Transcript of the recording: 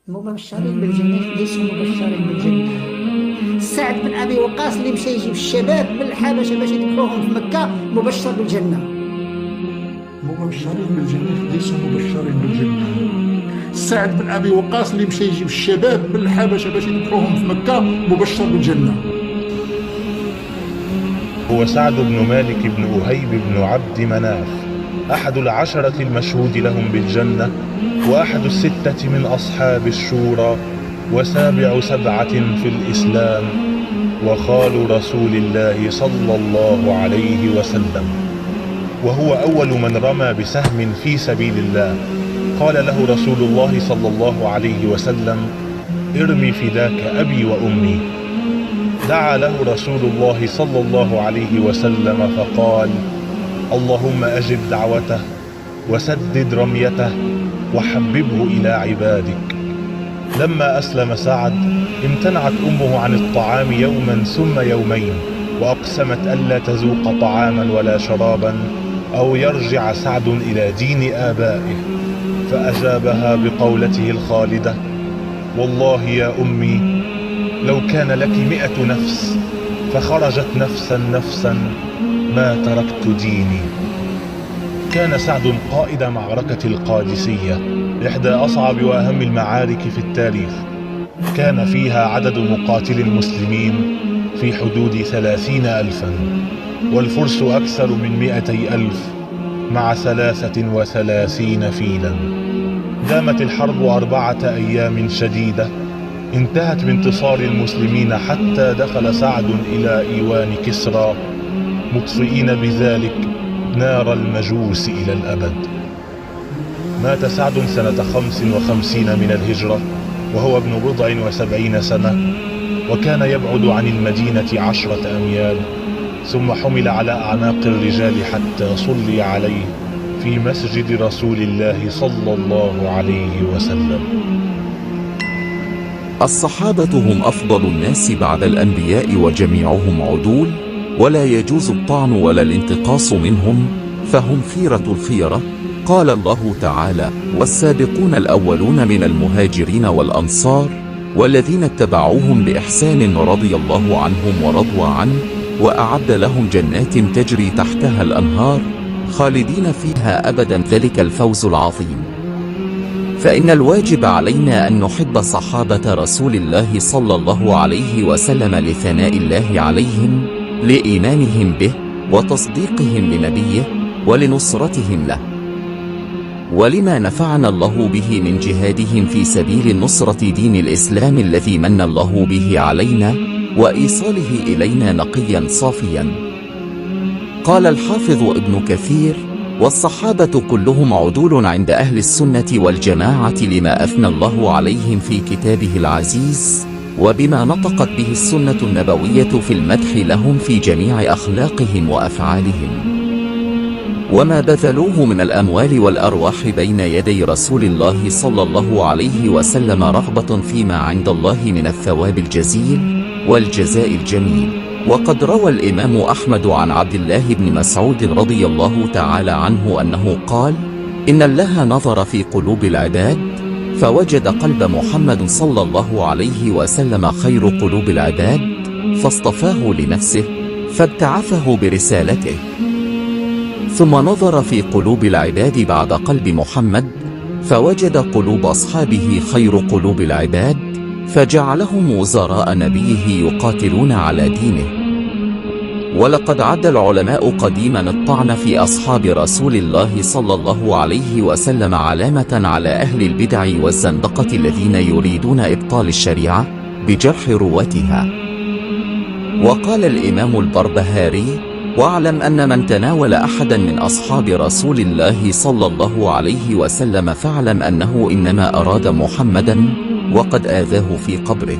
المبشرين بالجنة ليسوا مبشرين بالجنة. سعد بن أبي وقاص اللي مشى يجيب الشباب من الحبشة باش يذبحوهم في مكة مبشر بالجنة. مبشرين بالجنة ليسوا مبشرين بالجنة. سعد بن أبي وقاص اللي مشى يجيب الشباب من الحبشة باش يذبحوهم في مكة مبشر بالجنة. هو سعد بن مالك بن أهيب بن عبد مناف، أحد العشرة المشهود لهم بالجنة، وأحد الستة من أصحاب الشورى، وسابع سبعة في الإسلام، وخال رسول الله صلى الله عليه وسلم، وهو أول من رمى بسهم في سبيل الله. قال له رسول الله صلى الله عليه وسلم: ارمي فداك أبي وأمي. دعا له رسول الله صلى الله عليه وسلم فقال: اللهم أجب دعوته وسدد رميته وحببه إلى عبادك. لما أسلم سعد امتنعت أمه عن الطعام يوما ثم يومين، وأقسمت ألا تذوق طعاما ولا شرابا أو يرجع سعد إلى دين آبائه، فأجابها بقولته الخالدة: والله يا أمي لو كان لك 100 نفس فخرجت نفسا ما تركت ديني. كان سعد قائد معركة القادسية، إحدى أصعب وأهم المعارك في التاريخ. كان فيها عدد مقاتلي المسلمين في حدود 30,000، والفرس أكثر من 200,000 مع 33 فيلا. دامت الحرب 4 أيام شديدة، انتهت بانتصار المسلمين حتى دخل سعد إلى إيوان كسرى، مطفئين بذلك نار المجوس إلى الأبد. مات سعد سنة 55 من الهجرة وهو ابن 70 سنة، وكان يبعد عن المدينة 10 أميال، ثم حمل على أعناق الرجال حتى صلي عليه في مسجد رسول الله صلى الله عليه وسلم. الصحابة هم أفضل الناس بعد الأنبياء وجميعهم عدول، ولا يجوز الطعن ولا الانتقاص منهم، فهم خيرة الخيرة. قال الله تعالى: والسابقون الأولون من المهاجرين والأنصار والذين اتبعوهم بإحسان رضي الله عنهم ورضوا عنه، وأعد لهم جنات تجري تحتها الأنهار خالدين فيها أبدا، ذلك الفوز العظيم. فإن الواجب علينا أن نحب صحابة رسول الله صلى الله عليه وسلم لثناء الله عليهم، لإيمانهم به وتصديقهم لنبيه ولنصرتهم له، ولما نفعنا الله به من جهادهم في سبيل نصرة دين الإسلام الذي من الله به علينا وإيصاله إلينا نقيا صافيا. قال الحافظ ابن كثير: والصحابة كلهم عدول عند أهل السنة والجماعة لما أثنى الله عليهم في كتابه العزيز، وبما نطقت به السنة النبوية في المدح لهم في جميع أخلاقهم وأفعالهم، وما بذلوه من الأموال والأرواح بين يدي رسول الله صلى الله عليه وسلم رغبة فيما عند الله من الثواب الجزيل والجزاء الجميل. وقد روى الإمام أحمد عن عبد الله بن مسعود رضي الله تعالى عنه أنه قال: إن الله نظر في قلوب العباد فوجد قلب محمد صلى الله عليه وسلم خير قلوب العباد، فاصطفاه لنفسه فابتعثه برسالته. ثم نظر في قلوب العباد بعد قلب محمد فوجد قلوب أصحابه خير قلوب العباد، فجعلهم وزراء نبيه يقاتلون على دينه. ولقد عد العلماء قديما الطعن في أصحاب رسول الله صلى الله عليه وسلم علامة على أهل البدع والزندقة الذين يريدون إبطال الشريعة بجرح رواتها. وقال الإمام البربهاري: واعلم أن من تناول أحدا من أصحاب رسول الله صلى الله عليه وسلم فاعلم أنه إنما أراد محمدا، وقد آذاه في قبره.